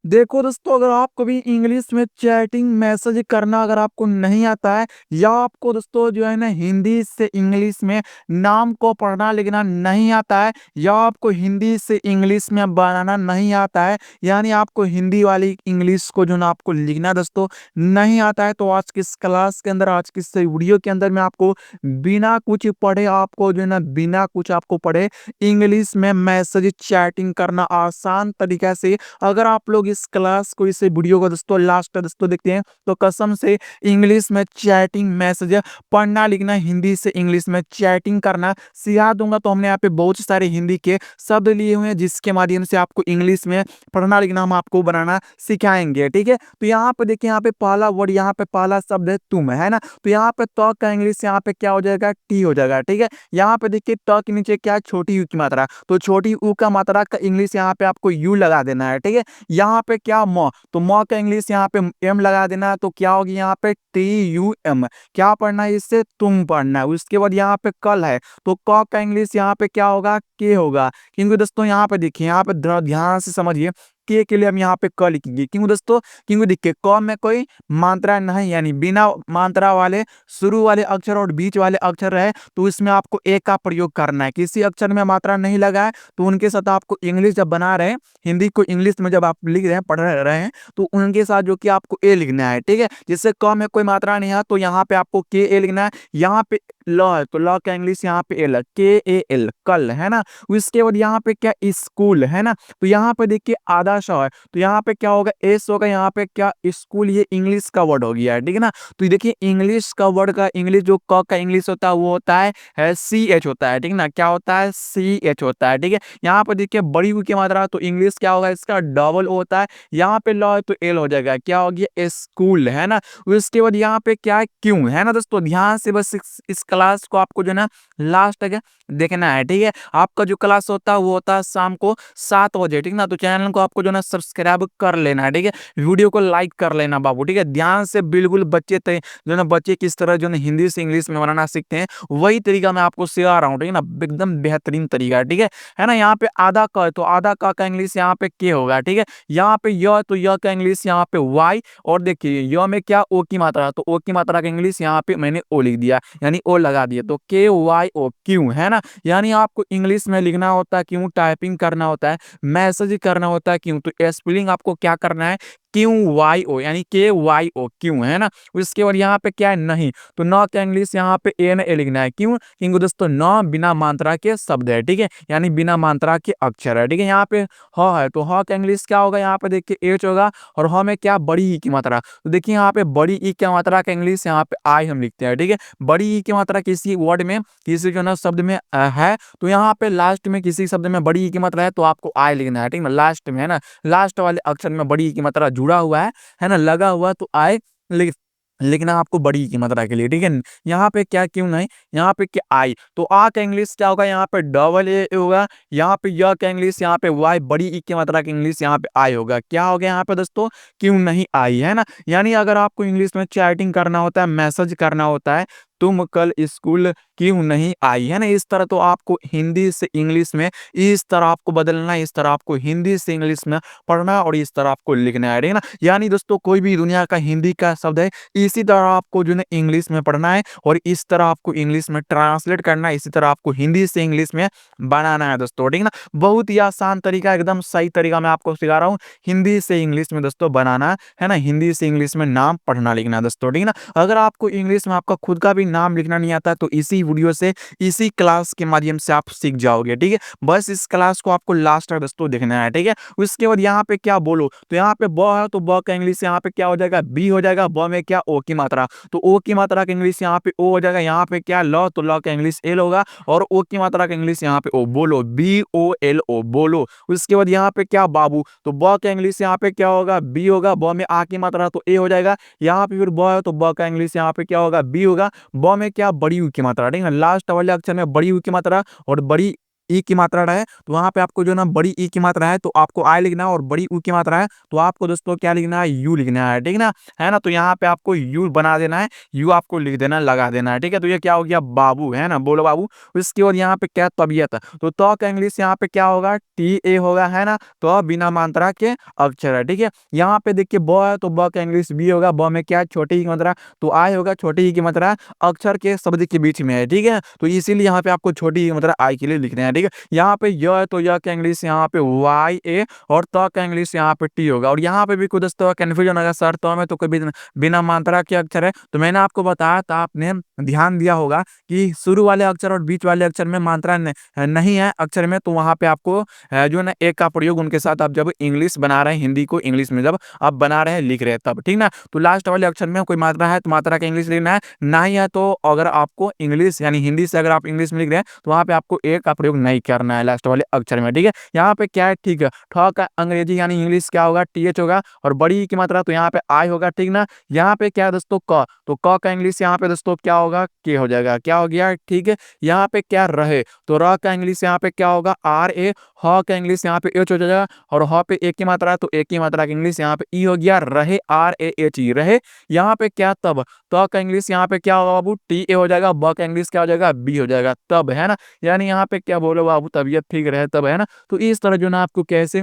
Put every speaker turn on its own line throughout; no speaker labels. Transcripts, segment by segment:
देखो दोस्तों, अगर आपको भी इंग्लिश में चैटिंग मैसेज करना अगर आपको नहीं आता है, या आपको दोस्तों जो है ना हिंदी से इंग्लिश में नाम को पढ़ना लिखना नहीं आता है, या आपको हिंदी से इंग्लिश में बनाना नहीं आता है, यानी आपको हिंदी वाली इंग्लिश को जो ना आपको लिखना दोस्तों नहीं आता है, तो आज की इस क्लास के अंदर, आज की इस वीडियो के अंदर मैं आपको बिना कुछ पढ़े, आपको जो है ना बिना कुछ आपको पढ़े इंग्लिश में मैसेज चैटिंग करना आसान तरीका से, अगर आप लोग इस क्लास को, इस वीडियो को दोस्तों लास्ट तक दोस्तों देखते हैं, तो कसम से इंग्लिश में चैटिंग मैसेज पढ़ना लिखना, हिंदी से इंग्लिश में चैटिंग करना सिखा दूंगा। तो हमने यहाँ पे बहुत सारे हिंदी के शब्द लिए हुए हैं, जिसके माध्यम से आपको इंग्लिश में पढ़ना लिखना हम आपको बनाना सिखाएंगे, ठीक है। तो यहाँ पे देखिए, यहाँ पे पहला वर्ड, यहाँ पे पहला शब्द है तुम, है ना। तो यहाँ पे तो का इंग्लिश यहाँ पे क्या हो जाएगा, टी हो जाएगा, ठीक है। यहाँ पे देखिए तो के नीचे क्या है, छोटी यू की मात्रा, तो छोटी यू का मात्रा का इंग्लिश यहाँ पे आपको यू लगा देना है, ठीक है। यहाँ पे क्या म, तो म का इंग्लिश यहाँ पे एम लगा देना है, तो क्या होगी यहाँ पे टी यू एम, क्या पढ़ना है, इससे तुम पढ़ना है। उसके बाद यहाँ पे कल है, तो क का इंग्लिश यहाँ पे क्या होगा, के होगा। क्योंकि दोस्तों यहाँ पे देखिए, यहाँ पे ध्यान से समझिए, के लिए हम यहाँ पे क लिखेंगे, क्योंकि दोस्तों, क्योंकि देखिए क में कोई मात्रा नहीं, यानी बिना मात्रा वाले शुरू वाले अक्षर और बीच वाले अक्षर रहे, तो इसमें आपको ए का प्रयोग करना है। किसी अक्षर में मात्रा नहीं लगा है, तो उनके साथ आपको इंग्लिश जब बना रहे हैं, हिंदी को इंग्लिश में जब आप लिख रहे हैं, पढ़ रहे हैं, तो उनके साथ जो कि आपको ए लिखना है, ठीक है। जिससे क में कोई मात्रा नहीं है, तो यहाँ पे आपको के ए लिखना है। यहाँ पे ल है, तो ल का इंग्लिश यहाँ पे एल, के ए एल, कल, है ना। उसके बाद यहाँ पे क्या, स्कूल, है ना। तो यहाँ पे देखिए आधा श है, तो यहाँ पे क्या होगा, एस होगा। यहाँ पे क्या, स्कूल, ये इंग्लिश का वर्ड हो गया है, ठीक है ना। तो देखिए इंग्लिश का वर्ड का इंग्लिश, जो क का इंग्लिश होता है वो होता है सी एच होता है, ठीक है ना। क्या होता है, सी एच होता है, ठीक है। यहाँ पे देखिए बड़ी यू की मात्रा, तो इंग्लिश क्या होगा, इसका डबल ओ होता है। यहाँ पे ल है, तो एल हो जाएगा, क्या हो गया, स्कूल, है ना। उसके बाद यहाँ पे क्या है, क्यों, है ना। दोस्तों ध्यान से बस इस क्लास को आपको जो है ना लास्ट तक देखना है, ठीक है। आपका जो क्लास होता है वो होता है शाम को 7 बजे, ठीक ना। तो चैनल को आपको जो है सब्सक्राइब कर लेना है, ठीक है। वीडियो को लाइक कर लेना बाबू, ठीक है। ध्यान से बिल्कुल बच्चे जो है ना, बच्चे किस तरह जो है हिंदी से इंग्लिश में बनाना सीखते हैं, वही तरीका मैं आपको सिखा रहा हूँ, ठीक है ना। एकदम बेहतरीन तरीका है, ठीक है ना। यहाँ पे आधा क, तो आधा क का इंग्लिश यहाँ पे के होगा, ठीक है। यहाँ पे य, तो य का इंग्लिश यहाँ पे वाई, और देखिए य में क्या, ओ की मात्रा, तो ओ की मात्रा का इंग्लिश यहाँ पे मैंने ओ लिख दिया, यानी ओ लगा दिया, तो के वाई ओ, क्यों, है ना। यानी आपको इंग्लिश में लिखना होता है क्यों, टाइपिंग करना होता है, मैसेज करना होता है क्यों, तो स्पेलिंग आपको क्या करना है, क्यू वाई ओ, यानी के वाई ओ, क्यों, है ना। उसके बाद यहाँ पे क्या है, नहीं, तो न का इंग्लिश यहाँ पे ए ने लिखना है, क्यों, क्योंकि दोस्तों न बिना मात्रा के शब्द है, ठीक है, यानी बिना मात्रा के अक्षर है, ठीक है। यहाँ पे ह है, तो ह का इंग्लिश क्या होगा, यहाँ पे देखिए एच होगा, और ह में क्या, बड़ी ई की मात्रा, तो देखिए यहाँ पे बड़ी ई की मात्रा का इंग्लिश यहाँ पे आई हम लिखते हैं, ठीक है। बड़ी ई की मात्रा किसी वर्ड में, किसी जो ना शब्द में है, तो यहाँ पे लास्ट में किसी शब्द में बड़ी ई की मात्रा है, तो आपको आई लिखना है, ठीक है, लास्ट में, है ना। लास्ट वाले अक्षर में बड़ी ई की मात्रा जुड़ा हुआ है ना, लगा हुआ, तो आई लिख लिखना आपको बड़ी ई की मात्रा के लिए, ठीक है। यहाँ पे क्या, क्यों नहीं, यहाँ पे क्या, आई, तो आ का इंग्लिश क्या होगा, यहाँ पे डबल ए होगा। यहाँ पे य का इंग्लिश यहाँ पे वाई, बड़ी ई की मात्रा का इंग्लिश यहाँ पे आई होगा। क्या हो गया यहाँ पे दोस्तों, क्यों नहीं आई, है ना। यानी अगर आपको इंग्लिश में चैटिंग करना होता है, मैसेज करना होता है, तुम कल स्कूल क्यों नहीं आई, है ना। इस तरह तो आपको हिंदी से इंग्लिश में इस तरह आपको बदलना है, इस तरह आपको हिंदी से इंग्लिश में पढ़ना, और इस तरह आपको लिखना है, ठीक है ना। यानी दोस्तों कोई भी दुनिया का हिंदी का शब्द है, इसी तरह आपको जो है इंग्लिश में पढ़ना है, और इस तरह आपको इंग्लिश में ट्रांसलेट करना है, इसी तरह आपको हिंदी से इंग्लिश में बनाना है दोस्तों, ठीक है ना। बहुत ही आसान तरीका, एकदम सही तरीका मैं आपको सिखा रहा हूँ, हिंदी से इंग्लिश में दोस्तों बनाना, है ना। हिंदी से इंग्लिश में नाम पढ़ना लिखना दोस्तों, ठीक है ना। अगर आपको इंग्लिश में आपका खुद का भी नाम लिखना नहीं आता, तो इसी वीडियो से, इसी क्लास के माध्यम से आप सीख जाओगे, ठीक है। बस इस क्लास को आपको लास्ट तक दोस्तों देखना है, ठीक है। उसके बाद यहाँ पे क्या बोलो, तो यहाँ पे ब है, तो ब का इंग्लिश यहाँ पे क्या हो जाएगा, बी हो जाएगा। ब में क्या, ओ की मात्रा, तो ओ की मात्रा का इंग्लिश यहाँ पे ओ हो जाएगा। यहाँ पे क्या, ल, तो ल का इंग्लिश एल होगा, और ओ की मात्रा का इंग्लिश यहाँ पे ओ, बोलो, बी ओ एल ओ, बोलो। उसके बाद यहाँ पे क्या, बाबू, तो ब का इंग्लिश यहाँ पे क्या होगा, बी होगा। ब में आ की मात्रा, तो ए हो जाएगा। यहाँ पे फिर ब है, तो ब का इंग्लिश यहाँ पे क्या होगा, बी होगा। ब में क्या, बड़ी यू की मात्रा, ठीक है। लास्ट वाले अक्षर में बड़ी यू की मात्रा और बड़ी ई की मात्रा रहे तो वहाँ पे आपको जो है ना बड़ी ई की मात्रा है तो आपको आई लिखना है, और बड़ी ऊ की मात्रा है तो आपको दोस्तों क्या लिखना है, यू लिखना है, ठीक ना, है ना। तो यहाँ पे आपको यू बना देना है, यू आपको लिख देना है, लगा देना है, ठीक है। तो ये क्या हो गया, बाबू, है ना, बोलो बाबू। उसके बाद यहाँ पे क्या, तबीयत। तो का इंग्लिश यहाँ पे क्या होगा, टी ए होगा, है ना। तो बिना मात्रा के अक्षर है, ठीक है। यहाँ पे देखिए ब है तो ब का इंग्लिश बी होगा, ब में क्या है, छोटी ई की मात्रा, तो आई होगा, छोटी ई की मात्रा अक्षर के शब्द के बीच में है, ठीक है। तो इसीलिए यहाँ पे आपको छोटी ई की मात्रा आई के लिए लिखना है, ठीक है। यहाँ पे य है तो य का इंग्लिश यहाँ पे वाई ए, और त का इंग्लिश यहाँ पे टी होगा। और यहाँ पे भी कुछ दोस्तों कंफ्यूजन होगा, सर त में तो कभी बिना मात्रा के अक्षर है, तो मैंने आपको बताया था, आपने ध्यान दिया होगा कि शुरू वाले अक्षर और बीच वाले अक्षर में मात्रा नहीं है अक्षर में, तो वहां पे आपको जो है ना एक का प्रयोग उनके साथ आप जब इंग्लिश बना रहे हैं, हिंदी को इंग्लिश में जब आप बना रहे हैं, लिख रहे हैं तब, ठीक ना। तो लास्ट वाले अक्षर में कोई मात्रा है तो मात्रा का इंग्लिश लिखना है, नहीं है तो अगर आपको इंग्लिश यानी हिंदी से अगर आप इंग्लिश में लिख रहे हैं तो वहां पे आपको एक का प्रयोग नहीं करना है लास्ट वाले अक्षर में, ठीक है। यहाँ पे क्या है, ठीक है, ठ का अंग्रेजी यानी इंग्लिश क्या होगा, टी एच होगा, और बड़ी ई की मात्रा तो यहाँ पे आई होगा, ठीक ना। यहाँ पे क्या है दोस्तों, क, तो क का इंग्लिश यहाँ पे दोस्तों क्या होगा, के हो जाएगा, क्या हो गया, ठीक है। यहाँ पे क्या रहे, तो र का इंग्लिश यहाँ पे क्या होगा, आर ए, ह का इंग्लिश यहाँ पे एच हो जाएगा, और ह पे एक की मात्रा है तो एक की मात्रा का इंग्लिश यहाँ पे ई हो गया, रहे आर ए एच ई, रहे। यहाँ पे क्या, तब, त का इंग्लिश यहाँ पे क्या होगा बाबू, टी ए हो जाएगा, ब का इंग्लिश क्या हो जाएगा, बी हो जाएगा, तब, है ना। यानी यहाँ पे क्या बोलो बाबू, तबीयत ठीक रहे तब, है ना। तो इस तरह जो ना आपको कैसे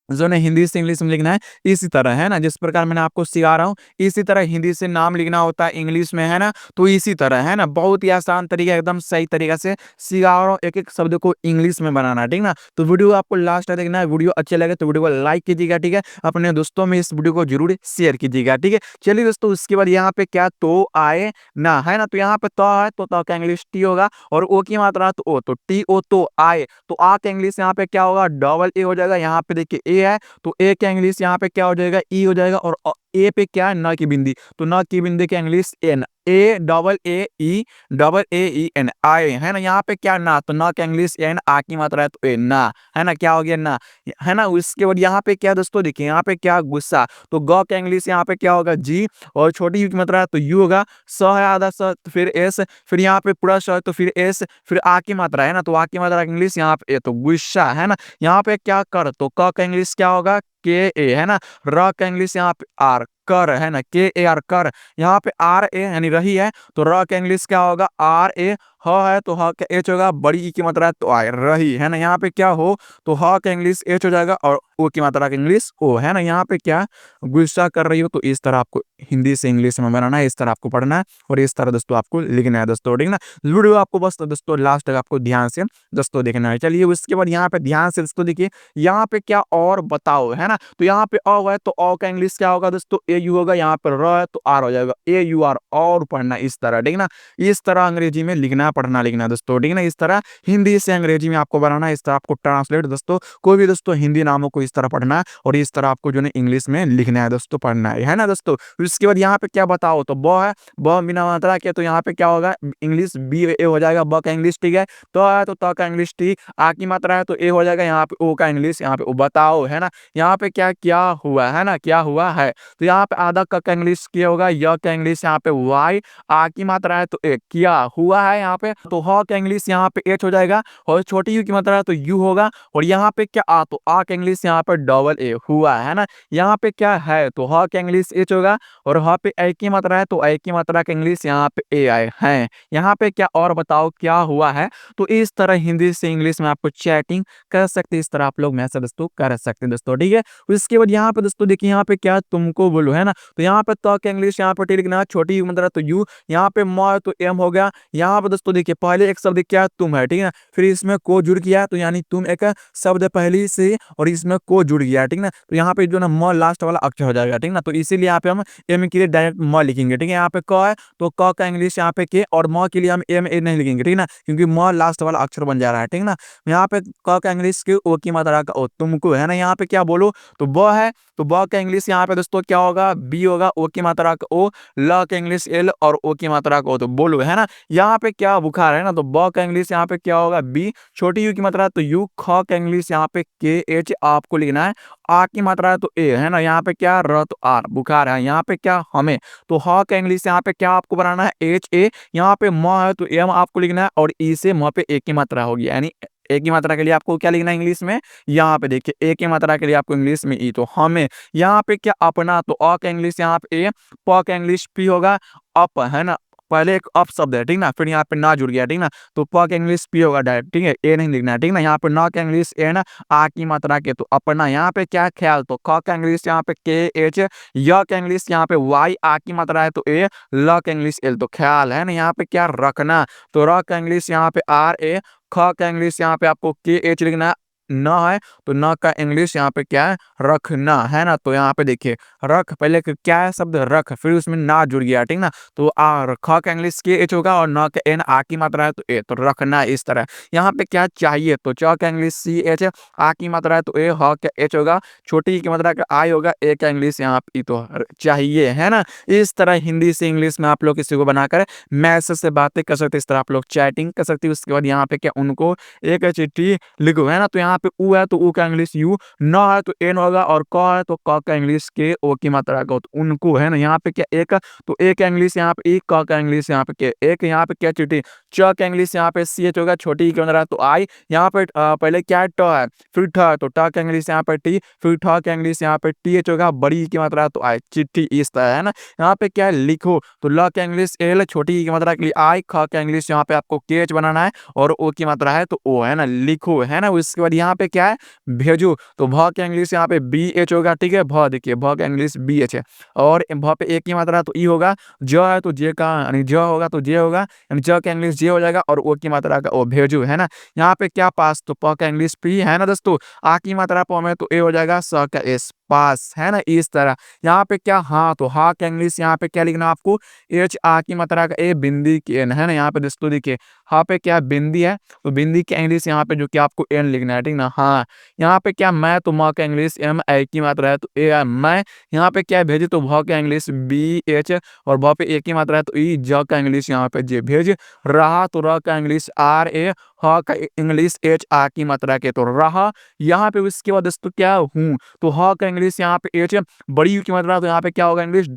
जो ना हिंदी से इंग्लिश में लिखना है, इसी तरह, है ना, जिस प्रकार मैंने आपको सिखा रहा हूँ, इसी तरह हिंदी से नाम लिखना होता है इंग्लिश में, है ना। तो इसी तरह, है ना, बहुत ही आसान तरीका, एकदम सही तरीका से सिखा रहा हूँ, एक एक शब्द को इंग्लिश में बनाना, ठीक ना। तो वीडियो आपको लास्ट तक देखना है, वीडियो अच्छे लगे तो वीडियो को लाइक कीजिएगा, ठीक है। अपने दोस्तों में इस वीडियो को जरूर शेयर कीजिएगा, ठीक है। चलिए दोस्तों, उसके बाद यहाँ पे क्या, तो आए ना, है ना। तो यहाँ पे तो है तो का इंग्लिश टी होगा, और ओ की मात्रा तो ओ, तो टी ओ, तो आए, तो आ का इंग्लिश यहाँ पे क्या होगा, डबल ए हो जाएगा। यहाँ पे देखिए ए है तो ए का इंग्लिश यहाँ पे क्या हो जाएगा, ई हो जाएगा, और ए पे क्या है, न की बिंदी, तो न की बिंदी का English N, A double A E, double A E N, आए, है ना। यहाँ पे क्या, ना, तो न का इंग्लिश एन, आ की मात्रा है तो ए, ना, है ना, क्या हो गया, ना, है ना। उसके बाद यहाँ पे क्या दोस्तों, देखिए यहाँ पे क्या, गुस्सा, तो ग का इंग्लिश यहाँ पे क्या होगा, जी, और छोटी यू की मात्रा है तो यू होगा, स है आधा स तो फिर एस, फिर यहाँ पे पूरा स है तो फिर एस, फिर आ की मात्रा है ना, तो आ की मात्रा का इंग्लिश यहाँ पे ए, तो गुस्सा, है ना। यहाँ पे क्या, कर, तो क का इंग्लिश क्या होगा, के ए, है ना। र का इंग्लिश यहाँ पे आर, कर, है ना, के ए आर, कर। यहाँ पे आर ए यानी रही है तो र का इंग्लिश क्या होगा, आर ए, ह है तो ह का एच होगा, बड़ी ई की मात्रा है तो आए, रही, है ना। यहाँ पे क्या हो, तो ह का इंग्लिश एच हो जाएगा, और ओ की मात्रा का इंग्लिश ओ, है ना। यहाँ पे क्या, गुस्सा कर रही हो, तो इस तरह आपको हिंदी से इंग्लिश में बनाना है, इस तरह आपको पढ़ना है, और इस तरह दोस्तों आपको लिखना है दोस्तों, ठीक ना। वीडियो आपको बस दोस्तों लास्ट तक आपको ध्यान से दोस्तों देखना है। चलिए उसके बाद यहाँ पे ध्यान से दोस्तों देखिए, यहाँ पे क्या, और बताओ, है ना। तो यहाँ पे अ है तो अ का इंग्लिश क्या होगा दोस्तों, ए यू होगा। यहाँ पर र है तो आर हो जाएगा, ए यू आर, और पढ़ना इस तरह, ठीक ना। इस तरह अंग्रेजी में लिखना, पढ़ना, लिखना दोस्तों, ठीक ना। इस तरह हिंदी से अंग्रेजी में आपको बनाना है, इस तरह आपको ट्रांसलेट दोस्तों, कोई भी दोस्तों हिंदी नामों को इस तरह पढ़ना है, और इस तरह आपको जो है इंग्लिश में लिखना है दोस्तों, पढ़ना है ना दोस्तों। उसके बाद यहाँ पे क्या, बताओ, तो ब है, ब बिना मात्रा के, तो यहाँ पे क्या होगा, इंग्लिश बी ए हो जाएगा, ब का इंग्लिश, ठीक है। तो है तो त का इंग्लिश टी, आ की मात्रा है तो ए हो जाएगा, यहाँ पे ओ का इंग्लिश यहाँ पे ओ, बताओ, है ना। यहाँ पे क्या, क्या हुआ, है ना, क्या हुआ है, तो यहाँ पे आधा का इंग्लिश क्या होगा, य का इंग्लिश यहाँ पे वाई, आ की मात्रा है तो ए, क्या हुआ है। यहाँ पे तो ह का इंग्लिश यहाँ पे एच हो जाएगा, और छोटी यू की मात्रा है तो यू होगा, और यहाँ पे क्या, आ, तो आ का इंग्लिश यहाँ पे डबल ए, हुआ, है ना। यहाँ पे क्या है, तो ह का इंग्लिश एच होगा, और ह पे ए की मात्रा है तो ए की मात्रा का इंग्लिश यहाँ पे ए आए हैं। यहाँ पे क्या, और बताओ क्या हुआ है। तो इस तरह हिंदी से इंग्लिश में आपको चैटिंग कर सकते हैं, इस तरह आप लोग मैसेज दोस्तों कर सकते हैं दोस्तों, ठीक है। उसके बाद यहाँ पे दोस्तों देखिए, यहाँ पे क्या, तुमको बोलो, है ना। तो यहाँ पे तो का इंग्लिश यहाँ पे टी लिखना है, छोटी यू मतलब तो यू, यहाँ पे म है तो एम हो गया। यहाँ पे दोस्तों देखिए, पहले एक शब्द क्या, तुम है, ठीक है, फिर इसमें को जुड़ गया, तो यानी तुम एक शब्द पहले से, और इसमें को जुड़ गया, ठीक ना। तो यहाँ पे जो ना म लास्ट वाला अक्षर हो जाएगा, ठीक ना। तो इसीलिए यहाँ पे हम एम के लिए डायरेक्ट म लिखेंगे, ठीक है। यहाँ पे क है तो क का इंग्लिश यहाँ पे के, और म के लिए हम एम ए नहीं लिखेंगे, ठीक ना, क्योंकि म लास्ट वाला अक्षर बन जा रहा है, ठीक ना। यहाँ पे क का इंग्लिश के, ओ की मात्रा का ओ, तुमको, है ना। यहाँ पे क्या बोलो, तो ब है तो ब का इंग्लिश यहाँ पे दोस्तों क्या होगा, बी होगा, ओ की मात्रा का ओ, ल का इंग्लिश एल, और ओ की मात्रा का ओ, तो बोलो, है ना। यहाँ पे क्या, बुखार, है ना, तो ब का इंग्लिश यहाँ पे क्या होगा, बी, छोटी यू की मात्रा तो यू, ख का इंग्लिश यहाँ पे के एच आपको लिखना है, आ की मात्रा है तो ए, है ना। यहाँ पे क्या, र तो आर, बुखार है। यहाँ पे क्या, हमें, तो ह का इंग्लिश यहाँ पे क्या आपको बनाना है, एच ए। यहाँ पे म है तो एम आपको लिखना है, और ई से म पे ए की मात्रा होगी, यानी ए की मात्रा के लिए आपको क्या लिखना है इंग्लिश में, यहाँ पे देखिए ए की मात्रा के लिए आपको इंग्लिश में ई, तो हमें यहाँ पे क्या अपना, तो अ का इंग्लिश यहाँ पे ए, प का इंग्लिश पी होगा, अप है ना, पहले एक अप शब्द है, ठीक ना, फिर यहाँ पे ना जुड़ गया, ठीक ना, तो प का इंग्लिश पी होगा डायरेक्ट, ठीक है, ए नहीं लिखना है, ठीक ना, यहाँ पे ना का इंग्लिश ए ना, आ की मात्रा के, तो अपना यहाँ पे क्या ख्याल, तो ख का इंग्लिश यहाँ पे के एच, य का इंग्लिश यहाँ पे वाई, आ की मात्रा है तो ए, ल का इंग्लिश एल, तो ख्याल है ना, यहाँ पे क्या रखना, तो र का इंग्लिश यहाँ पे आर ए, ख का इंग्लिश यहाँ पे आपको के एच लिखना है, न है तो न का इंग्लिश यहाँ पे क्या है, रखना है ना, तो यहाँ पे देखिए रख, पहले क्या है शब्द रख, फिर उसमें ना जुड़ गया, ठीक ना, तो आ ख का इंग्लिश के एच होगा और न का एन, आ की मात्रा है तो ए, तो रखना इस तरह। यहाँ पे क्या चाहिए, तो च का इंग्लिश सी एच, आ की मात्रा है तो ए, ह का एच होगा, छोटी की मात्रा का आई होगा, ए का इंग्लिश यहाँ पे तो चाहिए है ना। इस तरह हिंदी से इंग्लिश में आप लोग किसी को बनाकर मैसेज से बातें कर सकते, इस तरह आप लोग चैटिंग कर सकते। उसके बाद यहाँ पे क्या उनको एक चिट्ठी लिखो है ना, तो यहाँ पे उ है तो उ का इंग्लिश यू, न है तो एन होगा, और क है तो क का इंग्लिश के, ओ की मात्रा का, तो उनको है ना, यहाँ पे क्या एक, तो ए का इंग्लिश यहाँ पे ई, क का इंग्लिश यहाँ पे के, एक यहाँ पे क्या चिट्ठी, च का इंग्लिश यहाँ पे सी एच होगा, छोटी की मात्रा तो आई, यहाँ पे पहले क्या है ट है, फिर ठ है तो ट का इंग्लिश यहाँ पे टी, फिर ठ का इंग्लिश यहाँ पे टी एच होगा, बड़ी की मात्रा तो आई, चिट्ठी इस तरह है ना। यहाँ पे क्या है लिखो, तो ल का इंग्लिश एल, छोटी की मात्रा के लिए आई, ख का इंग्लिश यहाँ पे आपको के एच बनाना है, और ओ की मात्रा है तो ओ है ना, लिखो है ना। उसके बाद यहाँ पे क्या है भेजो, तो भ का इंग्लिश यहाँ पे बी एच होगा, ठीक है, भ देखिए भ का इंग्लिश बी एच है, और भ पे ए की मात्रा तो ई होगा, ज है तो जे का यानी ज होगा तो जे होगा, यानी ज का इंग्लिश जे हो जाएगा, और ओ की मात्रा का ओ, भेजो है ना। यहाँ पे क्या पास, तो प का इंग्लिश पी है ना दोस्तों, आ की मात्रा प में तो ए हो जाएगा, स का एस, पास है ना, इस तरह। यहाँ पे क्या हाँ, तो हा का इंग्लिश यहाँ पे क्या लिखना आपको, एच, आ की मात्रा का ए, बिंदी की एन है ना। यहाँ पे दोस्तों देखिए हा पे क्या बिंदी है, तो बिंदी की इंग्लिश यहाँ पे जो कि आपको एन लिखना है, ठीक ना। हाँ, यहाँ पे क्या मैं, तो म का इंग्लिश एम, ए की मात्रा है तो ए है मैं। यहाँ पे क्या भेजे, तो भ का इंग्लिश बी एच, और भ पे ए की मात्रा है तो ई, ज का इंग्लिश यहाँ पे जे, भेज रहा, तो र का इंग्लिश आर ए, ह का इंग्लिश एच, आ की मात्रा के, तो रहा। यहाँ पे उसके बाद दोस्तों क्या हूँ, तो ह का इंग्लिश यहाँ पे एच, बड़ी यू की मात्रा, तो यहाँ पे क्या होगा इंग्लिश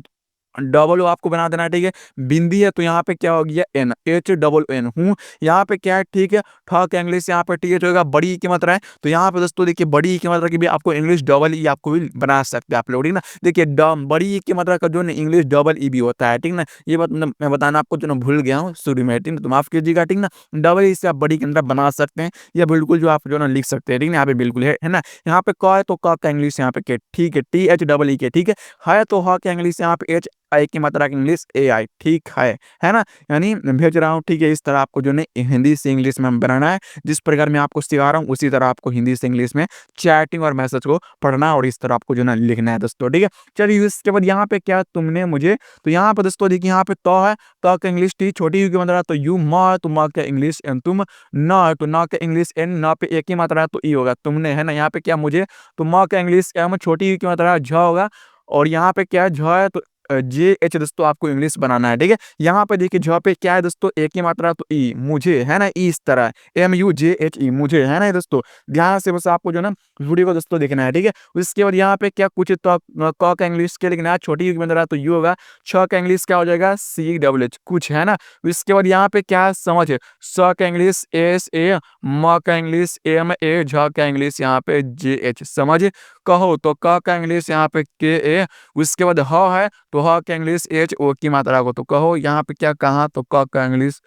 डबल ओ आपको बना देना है, ठीक है। बिंदी है तो यहाँ पे क्या हो गया एन, एच डबल एन हूँ। यहाँ पे क्या है, ठीक है, ठ का इंग्लिश यहाँ पे टी एच होगा, बड़ी की मात्रा है, तो यहाँ पे दोस्तों देखिए बड़ी की मात्रा की भी आपको इंग्लिश डबल ई आपको भी बना सकते हैं आप लोग, ठीक ना। देखिए बड़ी की मात्रा का जो ना इंग्लिश डबल ई भी होता है, ठीक ना। ये बात मैं बताना आपको जो ना भूल गया हूँ शुरू में, ठीक ना, तो माफ कीजिएगा, ठीक ना। डबल ई से आप बड़ी के अंदर बना सकते हैं, या बिल्कुल जो आप जो ना लिख सकते हैं, ठीक ना, यहाँ पे बिल्कुल है ना। यहाँ पे क है तो क का इंग्लिश यहाँ पे के, ठीक है, टी एच डबल ई के, ठीक है तो ह का इंग्लिश यहाँ पे एच, आई की मात्रा की इंग्लिश ए आई, ठीक है ना, यानी भेज रहा हूँ, ठीक है। इस तरह आपको जो है हिंदी से इंग्लिश में बनाना है, जिस प्रकार मैं आपको सिखा रहा हूँ उसी तरह आपको हिंदी से इंग्लिश में चैटिंग और मैसेज को पढ़ना और इस तरह आपको जो है लिखना है दोस्तों, ठीक है। चलिए इसके बाद यहाँ पे क्या तुमने मुझे, तो यहाँ पे दोस्तों देखिए यहाँ पे तो है, तो का इंग्लिश टी, छोटी यू की मात्रा तो यू, म है तो म का इंग्लिश एन, तुम, न है तो न का इंग्लिश एन, न पे एक ही मात्रा है तो ई होगा, तुमने है ना। यहाँ पे क्या मुझे, तो म का इंग्लिश एम, छोटी यू की मात्रा झ होगा, और यहाँ पे क्या है झ है तो जे एच दोस्तों आपको इंग्लिश बनाना है, ठीक है। यहाँ पे देखिए झ पे क्या है दोस्तों, एक की मात्रा तो ई, मुझे है ना, इस तरह M U J H E, मुझे है ना दोस्तों। ध्यान से बस आपको जो ना वीडियो को दोस्तों देखना है, ठीक है। उसके बाद यहाँ पे क्या कुछ, तो क का इंग्लिश क्या लिखना है, छोटी यू की मात्रा तो यू होगा, छ का इंग्लिश क्या हो जाएगा, सी डबल एच, कुछ है ना। उसके बाद यहाँ पे क्या समझ, स का इंग्लिश एस ए, म का इंग्लिश एम ए, झ का इंग्लिश यहाँ पे जे एच, समझ। कहो तो क का इंग्लिश यहाँ पे के ए, उसके बाद ह है तो ह का इंग्लिश एच, ओ की मात्रा को तो कहो, यहाँ पे क्या कहाँ, तो क का इंग्लिश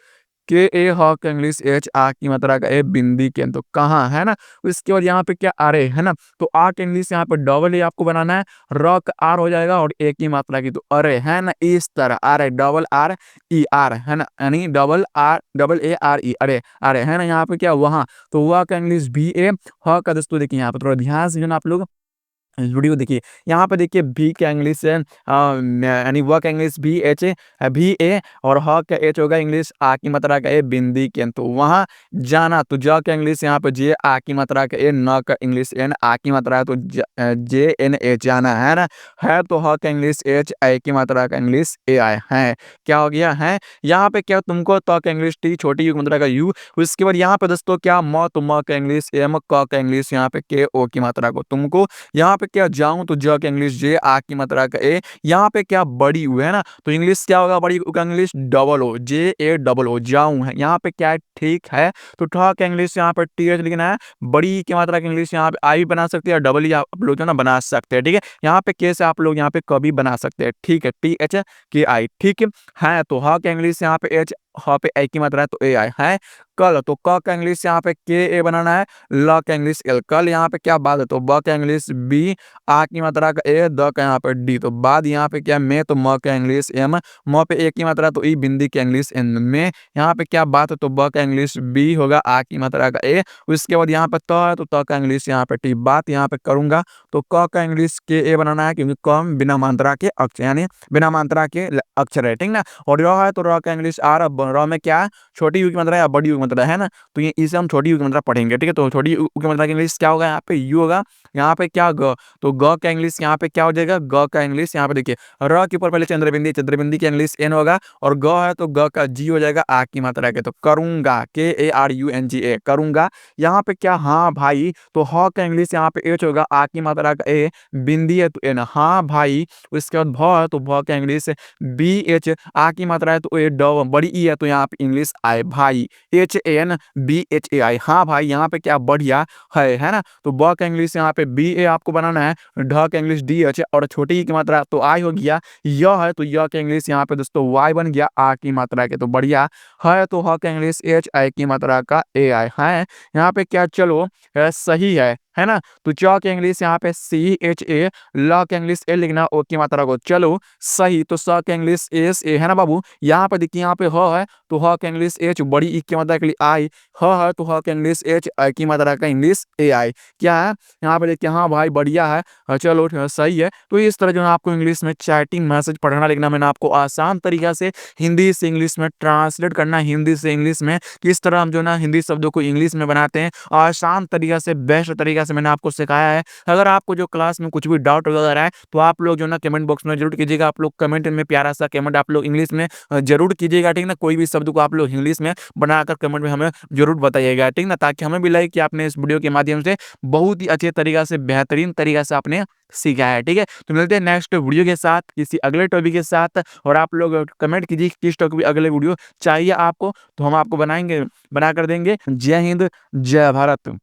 के ए, ह का इंग्लिश एच, आ की मात्रा का ए, बिंदी के तो कहाँ है ना। उसके बाद यहाँ पे क्या अरे है ना, तो आ का इंग्लिश यहाँ पे डबल ए आपको बनाना है, र का आर हो जाएगा, और ए की मात्रा की तो अरे है ना, इस तरह अरे, डबल आर ई आर है ना, यानी double R double A R E, अरे अरे है ना। यहाँ पे क्या वहाँ, तो वह का इंग्लिश बी ए, ह का दोस्तों देखिए यहाँ पे थोड़ा ध्यान से जो ना आप लोग वीडियो देखिए। यहाँ पे देखिए भी का इंग्लिश है यानी व का इंग्लिश भी एच भी ए, और ह का एच होगा इंग्लिश आ की मात्रा का ए, बिंदी के तो वहाँ जाना, तो ज का इंग्लिश यहाँ पे जे, आ की मात्रा का ए, न का इंग्लिश एन, आ की मात्रा है तो जे एन ए, जाना है ना। है तो ह का इंग्लिश एच, आई की मात्रा का इंग्लिश ए आई, है क्या हो गया है। यहाँ पे क्या तुमको, त का इंग्लिश टी, छोटी यू की मात्रा का यू। उसके बाद यहाँ पे दोस्तों क्या म, तो म का इंग्लिश एम, क का इंग्लिश यहाँ पे के, ओ की मात्रा को तुमको। यहाँ पे क्या जाऊँ तो ज का इंग्लिश जे, आ की मात्रा का ए, यहाँ पे क्या बड़ी ऊ है ना, तो इंग्लिश क्या होगा बड़ी ऊ का English double O, J A double O, जाऊँ है। यहाँ पे क्या है ठीक है, तो ठ का इंग्लिश यहाँ पे टीएच लिखना है। बड़ी की मात्रा का इंग्लिश यहाँ पे आई भी बना सकते हैं, डबल ई आप लोग जो है ना बना सकते हैं, ठीक है। यहाँ पे के से आप लोग यहाँ पे कभी बना सकते हैं, ठीक है, टी एच के आई, ठीक है। तो ह का इंग्लिश यहाँ पे एच, ह पे ए की मात्रा है तो ए आई है। कल, तो क का इंग्लिश यहाँ पे के ए बनाना है, ल का इंग्लिश एल, कल यहाँ पे क्या बाद है तो ब का इंग्लिश बी, आ की मात्रा का ए, द का यहाँ पे डी, तो बाद यहाँ पे क्या में, तो म का इंग्लिश एम, म पे ए की मात्रा तो ई, बिंदी का इंग्लिश एन, में यहाँ पे क्या बात है तो ब का इंग्लिश बी होगा, आ की मात्रा का ए, उसके बाद यहाँ पे त है तो त का इंग्लिश यहाँ पे टी, बात यहाँ पे करूंगा तो क का इंग्लिश के ए बनाना है, क्योंकि कम बिना मात्रा के अक्षर यानी बिना मात्रा के अक्षर है, ठीक ना। और र है तो र का इंग्लिश आर, र में क्या है छोटी यू की मात्रा या बड़ी यू की मात्रा है ना, तो ये इसे हम छोटी यू की मात्रा पढ़ेंगे, ठीक है। तो छोटी यू की मात्रा की इंग्लिश क्या होगा, यहाँ पे यू होगा, यहाँ पे क्या ग, तो ग का इंग्लिश यहाँ पे क्या हो जाएगा, ग का इंग्लिश यहाँ पे देखिए र के ऊपर पहले चंद्रबिंदी, चंद्रबिंदी की इंग्लिश एन होगा, और ग है तो ग का जी हो जाएगा, आ की मात्रा के, तो करूंगा के A R U N G A, करूंगा। यहाँ पे क्या हाँ भाई, तो ह का इंग्लिश यहाँ पे एच होगा, आ की मात्रा का ए, बिंदी है तो एन, हाँ भाई। उसके बाद भ है तो भ का इंग्लिश बी एच, आ की मात्रा है तो ए, ड, बड़ी ई है तो यहाँ पे इंग्लिश आए भाई, H N B H A I, हाँ भाई। यहाँ पे क्या बढ़िया है ना। तो ब का इंग्लिश यहाँ पे बी ए आपको बनाना है, ढ का इंग्लिश डी एच, और छोटी ई की मात्रा तो आई हो गया। य है तो य का इंग्लिश यहाँ पे दोस्तों वाई बन गया, आ की मात्रा के, तो बढ़िया है। तो ह का इंग्लिश एच, आई की मात्रा का ए आई है। यहाँ पे क्या चलो सही है ना। तो च के इंग्लिश यहाँ पे सी एच ए, ल के इंग्लिश ए लिखना, ओ की मात्रा को चलो सही। तो स के इंग्लिश एस ए है ना बाबू। यहाँ पे देखिए यहाँ पे ह है तो ह के इंग्लिश एच, बड़ी ई की मात्रा के लिए आई, ह है तो ह के इंग्लिश एच, आई की मात्रा का इंग्लिश ए आई, क्या है यहाँ पे देखिए हाँ भाई बढ़िया है। चलो सही है। तो इस तरह जो है आपको इंग्लिश में चैटिंग मैसेज पढ़ना लिखना मैंने आपको आसान तरीका से हिंदी से इंग्लिश में ट्रांसलेट करना, हिंदी से इंग्लिश में किस तरह हम जो ना हिंदी शब्दों को इंग्लिश में बनाते हैं आसान तरीका से, बेस्ट तरीका से मैंने आपको सिखाया है। अगर आपको जो क्लास में कुछ भी डाउट वगैरह है तो आप लोग जो ना कमेंट बॉक्स में जरूर कीजिएगा। आप लोग कमेंट में प्यारा सा कमेंट आप लोग इंग्लिश में जरूर कीजिएगा, ठीक ना। कोई भी शब्द को आप लोग इंग्लिश में बनाकर कमेंट में हमें जरूर बताइएगा, ठीक ना, ताकि हमें भी लगे कि आपने इस वीडियो के माध्यम से बहुत ही अच्छे तरीका से, बेहतरीन तरीका से आपने सीखा है, ठीक है। तो मिलते हैं नेक्स्ट वीडियो के साथ किसी अगले टॉपिक के साथ, और आप लोग कमेंट कीजिए किस टॉपिक पे अगले वीडियो चाहिए आपको, तो हम आपको बनाकर देंगे। जय हिंद, जय भारत।